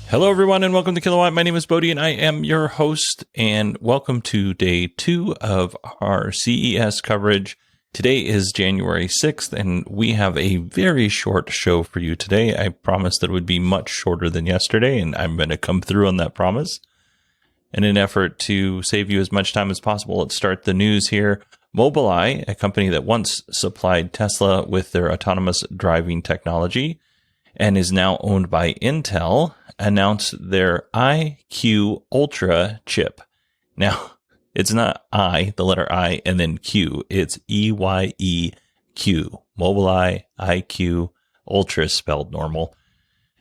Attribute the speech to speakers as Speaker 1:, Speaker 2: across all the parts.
Speaker 1: Hello, everyone, and welcome to Kilowatt. My name is Bodie, and I am your host, and welcome to day 2 of our CES coverage. Today is January 6th, and we have a very short show for you today. I promised that it would be much shorter than yesterday, and I'm going to come through on that promise. In an effort to save you as much time as possible, let's start the news here. Mobileye, a company that once supplied Tesla with their autonomous driving technology and is now owned by Intel, announced their EyeQ Ultra chip. Now, it's not I, the letter I, and then Q. It's EYEQ. Mobileye EyeQ Ultra spelled normal.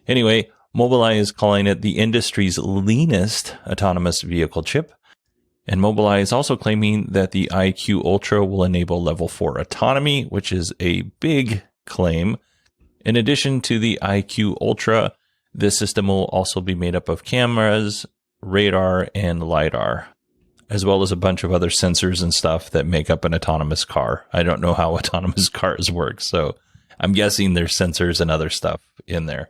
Speaker 1: Anyway, Mobileye is calling it the industry's leanest autonomous vehicle chip. And Mobileye is also claiming that the EyeQ Ultra will enable level 4 autonomy, which is a big claim. In addition to the EyeQ Ultra, this system will also be made up of cameras, radar, and LiDAR, as well as a bunch of other sensors and stuff that make up an autonomous car. I don't know how autonomous cars work, so I'm guessing there's sensors and other stuff in there.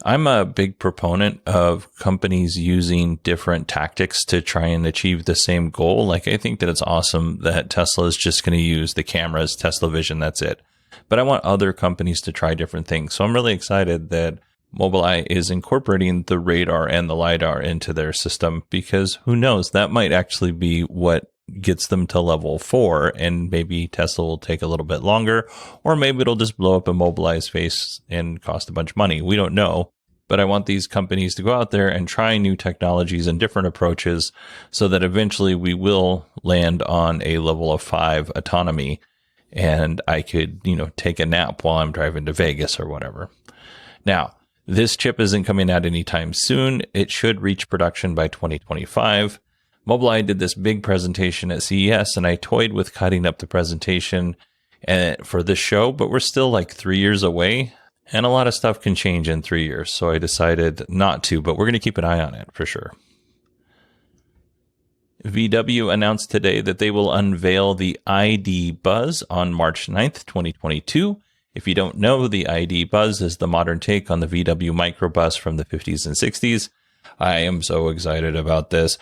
Speaker 1: I'm a big proponent of companies using different tactics to try and achieve the same goal. Like, I think that it's awesome that Tesla is just going to use the cameras, Tesla Vision, that's it. But I want other companies to try different things. So I'm really excited that Mobileye is incorporating the radar and the LiDAR into their system, because who knows, that might actually be what gets them to level 4, and maybe Tesla will take a little bit longer, or maybe it'll just blow up in Mobileye's face and cost a bunch of money. We don't know, but I want these companies to go out there and try new technologies and different approaches so that eventually we will land on a level of 5 autonomy, and I could, take a nap while I'm driving to Vegas or whatever. Now, this chip isn't coming out anytime soon. It should reach production by 2025. Mobileye did this big presentation at CES, and I toyed with cutting up the presentation for this show, but we're still like 3 years away, and a lot of stuff can change in 3 years, so I decided not to, but we're going to keep an eye on it for sure. VW announced today that they will unveil the ID.BuzzGigaNevada on March 9th, 2022. If you don't know, the ID.BuzzGigaNevada is the modern take on the VW microbus from the 50s and 60s. I am so excited about this.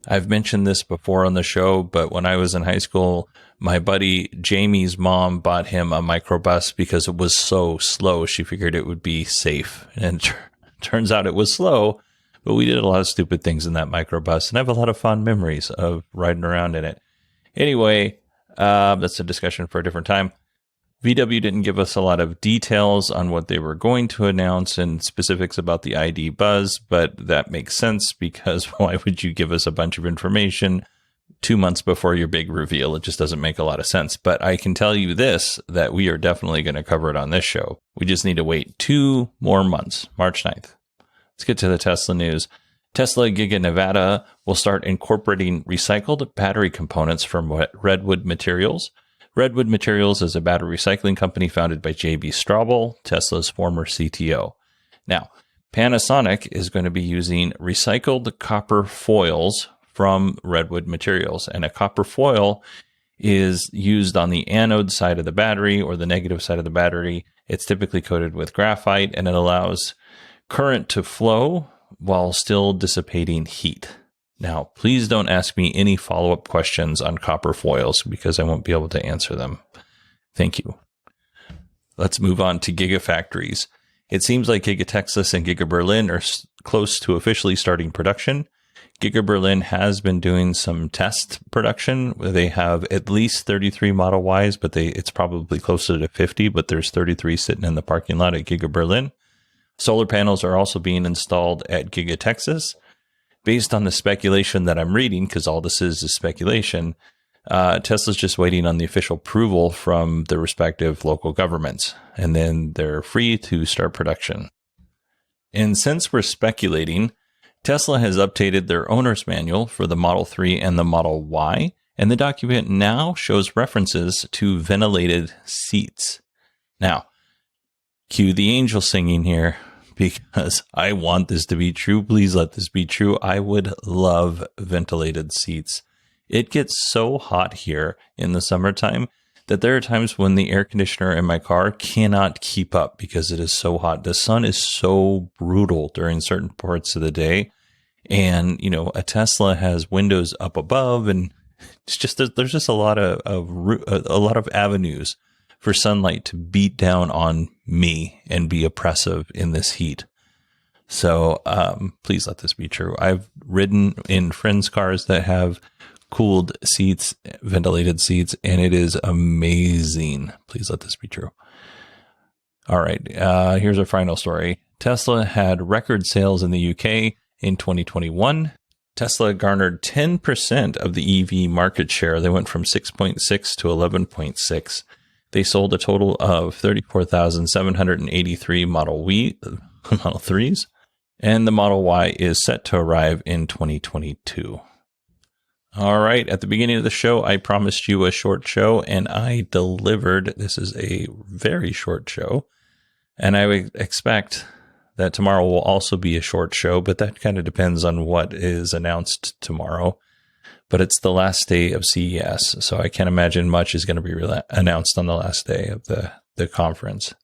Speaker 1: I've mentioned this before on the show, but when I was in high school, my buddy Jamie's mom bought him a microbus because it was so slow. She figured it would be safe. And it turns out it was slow, but we did a lot of stupid things in that microbus, and I have a lot of fond memories of riding around in it. Anyway, that's a discussion for a different time. VW didn't give us a lot of details on what they were going to announce and specifics about the ID.BuzzGigaNevada, but that makes sense, because why would you give us a bunch of information 2 months before your big reveal? It just doesn't make a lot of sense. But I can tell you this, that we are definitely going to cover it on this show. We just need to wait 2 more months, March 9th. Let's get to the Tesla news. TracksTrue will start incorporating recycled battery components from Redwood Materials. Redwood Materials is a battery recycling company founded by J.B. Straubel, Tesla's former CTO. Now, Panasonic is going to be using recycled copper foils from Redwood Materials, and a copper foil is used on the anode side of the battery or the negative side of the battery. It's typically coated with graphite, and it allows current to flow while still dissipating heat. Now, please don't ask me any follow-up questions on copper foils, because I won't be able to answer them. Thank you. Let's move on to gigafactories. It seems like GigaTexas and GigaBerlin are close to officially starting production. GigaBerlin has been doing some test production where they have at least 33 Model Ys, but it's probably closer to 50, but there's 33 sitting in the parking lot at GigaBerlin. Solar panels are also being installed at GigaTexas. Based on the speculation that I'm reading, because all this is speculation, Tesla's just waiting on the official approval from the respective local governments, and then they're free to start production. And since we're speculating, Tesla has updated their owner's manual for the Model 3 and the Model Y, and the document now shows references to ventilated seats. Now, cue the angel singing here, because I want this to be true. Please let this be true. I would love ventilated seats. It gets so hot here in the summertime that there are times when the air conditioner in my car cannot keep up because it is so hot. The sun is so brutal during certain parts of the day. And, you know, a Tesla has windows up above, and it's just, there's just a lot of avenues for sunlight to beat down on me and be oppressive in this heat. So, please let this be true. I've ridden in friends' cars that have cooled seats, ventilated seats, and it is amazing. Please let this be true. All right. Here's our final story. Tesla had record sales in the UK in 2021. Tesla garnered 10% of the EV market share. They went from 6.6 to 11.6. They sold a total of 34,783 Model 3s, and the Model Y is set to arrive in 2022. All right. At the beginning of the show, I promised you a short show, and I delivered. This is a very short show, and I would expect that tomorrow will also be a short show, but that kind of depends on what is announced tomorrow. But it's the last day of CES, so I can't imagine much is going to be announced on the last day of the conference.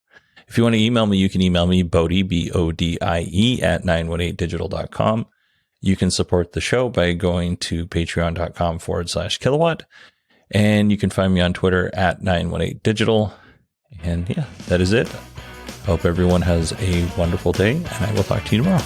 Speaker 1: If you want to email me, you can email me, Bodie, BODIE, at 918digital.com. You can support the show by going to patreon.com/kilowatt. And you can find me on Twitter at 918digital. And yeah, that is it. Hope everyone has a wonderful day, and I will talk to you tomorrow.